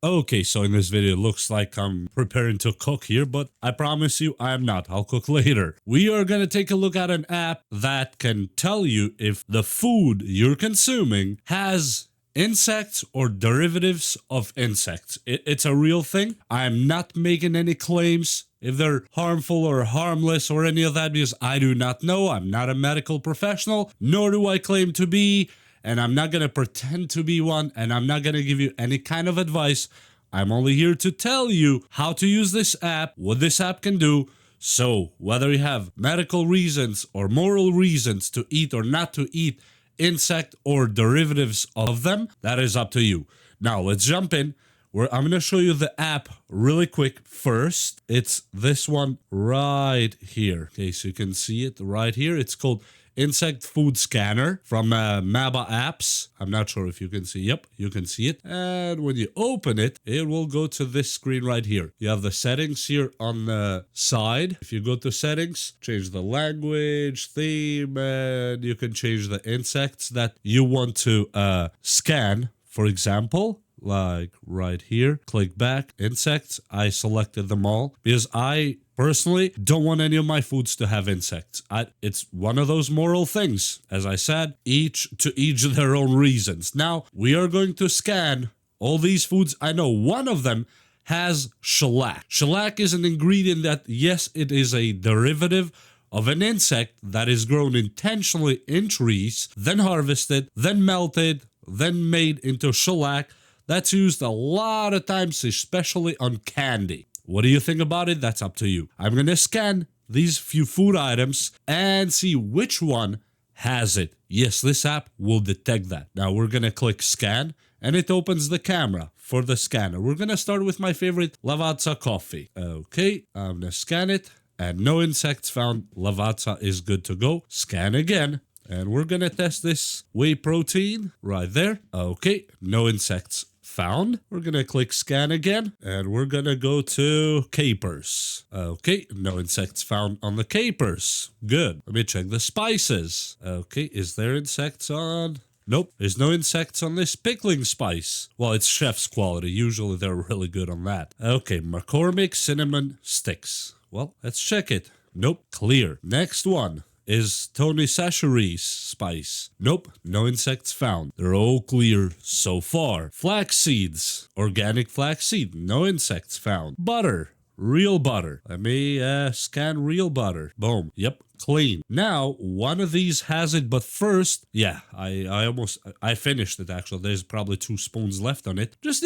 Okay, so in this video, it looks like I'm preparing to cook here, but I promise you I am not. I'll cook later. We are gonna take a look at an app that can tell you if the food you're consuming has insects or derivatives of insects. It's a real thing. I'm not making any claims if they're harmful or harmless or any of that because I do not know. I'm not a medical professional, nor do I claim to be, and I'm not going to pretend to be one, and I'm not going to give you any kind of advice. I'm only here to tell you how to use this app, what this app can do. So whether you have medical reasons or moral reasons to eat or not to eat insect or derivatives of them, that is up to you. Now let's jump in. I'm going to show you the app really quick first. It's this one right here. Okay, so you can see it right here. It's called Insect Food Scanner from Maba Apps. I'm not sure if you can see. Yep, you can see it. And when you open it, it will go to this screen right here. You have the settings here on the side. If you go to settings, change the language, theme, and you can change the insects that you want to scan, for example. Like right here, click back, insects. I selected them all because I personally don't want any of my foods to have insects. It's one of those moral things. As I said, each their own reasons. Now, we are going to scan all these foods. I know one of them has shellac. Shellac is an ingredient that, yes, it is a derivative of an insect that is grown intentionally in trees, then harvested, then melted, then made into shellac. That's used a lot of times, especially on candy. What do you think about it? That's up to you. I'm going to scan these few food items and see which one has it. Yes, this app will detect that. Now we're going to click scan and it opens the camera for the scanner. We're going to start with my favorite Lavazza coffee. Okay, I'm going to scan it and no insects found. Lavazza is good to go. Scan again. And we're going to test this whey protein right there. Okay, no insects found. We're going to click scan again. And we're going to go to capers. Okay, no insects found on the capers. Good. Let me check the spices. Okay, is there insects on? Nope, there's no insects on this pickling spice. Well, it's chef's quality. Usually they're really good on that. Okay, McCormick cinnamon sticks. Well, let's check it. Nope, clear. Next one is Tony Chachere's spice. Nope, no insects found. They're all clear so far. Flax seeds, organic flax seed, no insects found. Butter, real butter. Let me scan real butter. Boom. Yep, clean. Now, one of these has it, but first, yeah, I finished it actually. There's probably 2 spoons left on it. Just,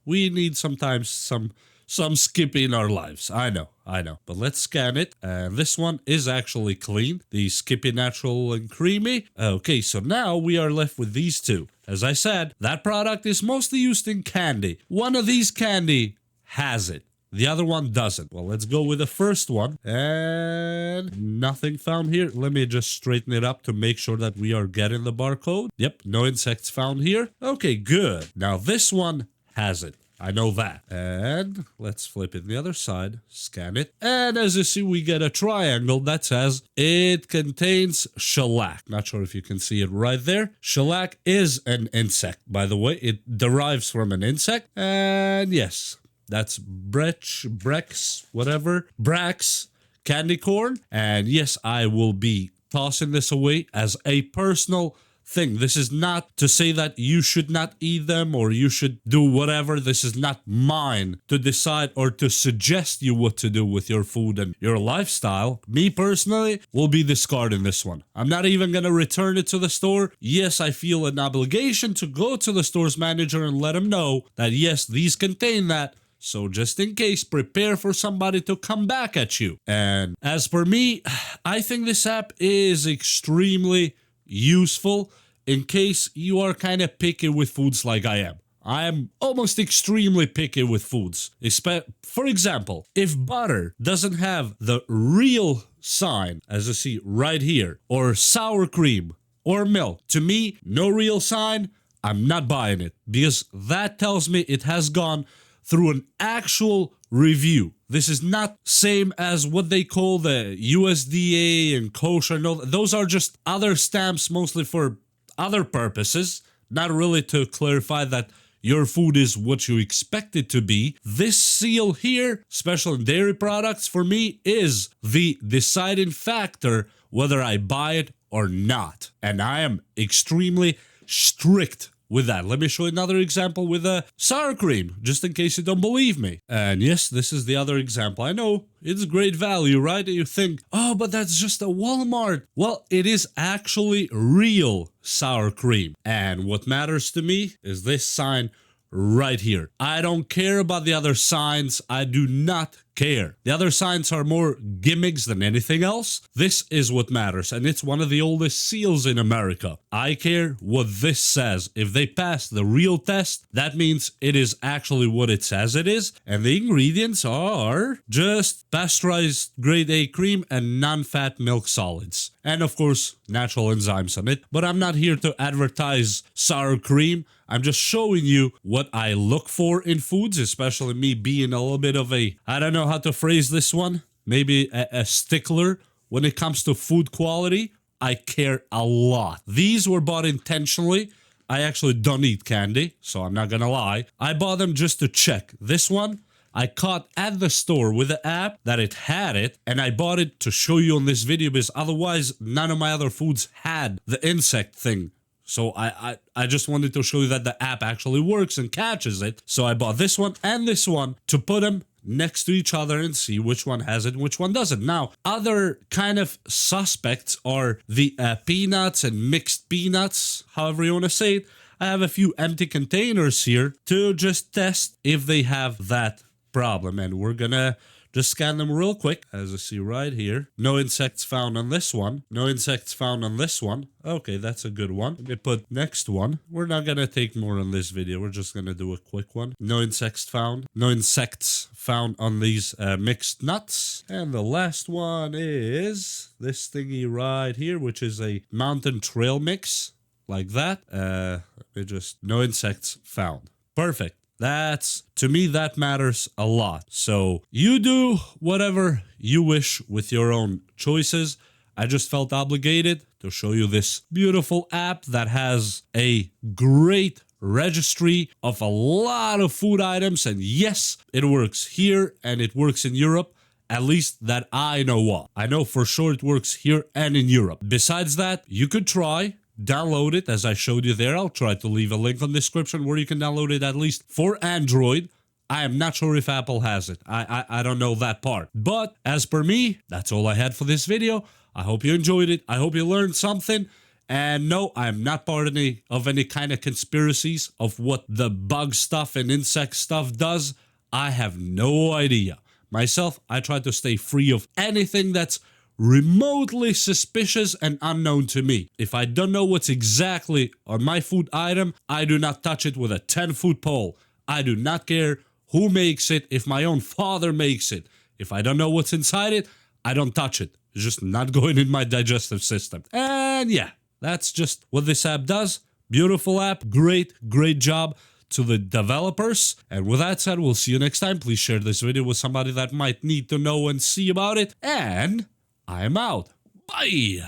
we need sometimes some skippy in our lives. I know. But let's scan it. And this one is actually clean. The Skippy Natural and Creamy. Okay, so now we are left with these 2. As I said, that product is mostly used in candy. One of these candy has it. The other one doesn't. Well, let's go with the first one. And nothing found here. Let me just straighten it up to make sure that we are getting the barcode. Yep, no insects found here. Okay, good. Now this one has it. I know that. And let's flip it the other side, scan it. And as you see, we get a triangle that says it contains shellac. Not sure if you can see it right there. Shellac is an insect, by the way. It derives from an insect. And yes, that's Brax candy corn. And yes, I will be tossing this away as a personal thing. This is not to say that you should not eat them or you should do whatever. This is not mine to decide or to suggest you what to do with your food and your lifestyle. Me personally will be discarding this one. I'm not even going to return it to the store. Yes, I feel an obligation to go to the store's manager and let him know that yes, these contain that. So just in case, prepare for somebody to come back at you. And as for me, I think this app is extremely useful in case you are kind of picky with foods like I am. I am almost extremely picky with foods. For example, if butter doesn't have the real sign, as you see right here, or sour cream or milk, to me, no real sign, I'm not buying it because that tells me it has gone through an actual review. This is not same as what they call the USDA and kosher. No, those are just other stamps mostly for other purposes, not really to clarify that your food is what you expect it to be, this seal here, special in dairy products, for me is the deciding factor whether I buy it or not. And I am extremely strict with that. Let me show you another example with a sour cream, just in case you don't believe me. And yes, this is the other example. I know it's great value, right? You think, oh, but that's just a Walmart. Well, it is actually real sour cream. And what matters to me is this sign right here. I don't care about the other signs. I do not care. The other signs are more gimmicks than anything else. This is what matters, and it's one of the oldest seals in America. I care what this says. If they pass the real test, that means it is actually what it says it is, and the ingredients are just pasteurized grade A cream and non-fat milk solids. And of course, natural enzymes on it. But I'm not here to advertise sour cream. I'm just showing you what I look for in foods, especially me being a little bit of a, I don't know how to phrase this one, maybe a stickler when it comes to food quality. I care a lot. These were bought intentionally. I actually don't eat candy, so I'm not gonna lie. I bought them just to check. This one, I caught at the store with the app that it had it, and I bought it to show you on this video because otherwise none of my other foods had the insect thing. So I just wanted to show you that the app actually works and catches it. So I bought this one and this one to put them next to each other and see which one has it and which one doesn't. Now, other kind of suspects are the peanuts and mixed peanuts, however you want to say it. I have a few empty containers here to just test if they have that problem. And we're gonna just scan them real quick, as you see right here. No insects found on this one. No insects found on this one. Okay, that's a good one. Let me put next one. We're not gonna take more on this video. We're just gonna do a quick one. No insects found. No insects found on these mixed nuts. And the last one is this thingy right here, which is a mountain trail mix. Like that. No insects found. Perfect. That's, to me, that matters a lot. So you do whatever you wish with your own choices. I just felt obligated to show you this beautiful app that has a great registry of a lot of food items. And yes, it works here and it works in Europe. At least that I know of. I know for sure it works here and in Europe. Besides that, you could try. Download it as I showed you there. I'll try to leave a link on the description where you can download it at least for Android. I am not sure if Apple has it. I don't know that part. But as per me, that's all I had for this video. I hope you enjoyed it. I hope you learned something. And no, I'm not part of any kind of conspiracies of what the bug stuff and insect stuff does. I have no idea. Myself, I try to stay free of anything that's remotely suspicious and unknown to me. If I don't know what's exactly on my food item, I do not touch it with a 10-foot pole. I do not care who makes it. If my own father makes it, if I don't know what's inside it, I don't touch it. It's just not going in my digestive system. And yeah, that's just what this app does. Beautiful app. Great job to the developers. And with that said, we'll see you next time. Please share this video with somebody that might need to know and see about it. And I'm out. Bye.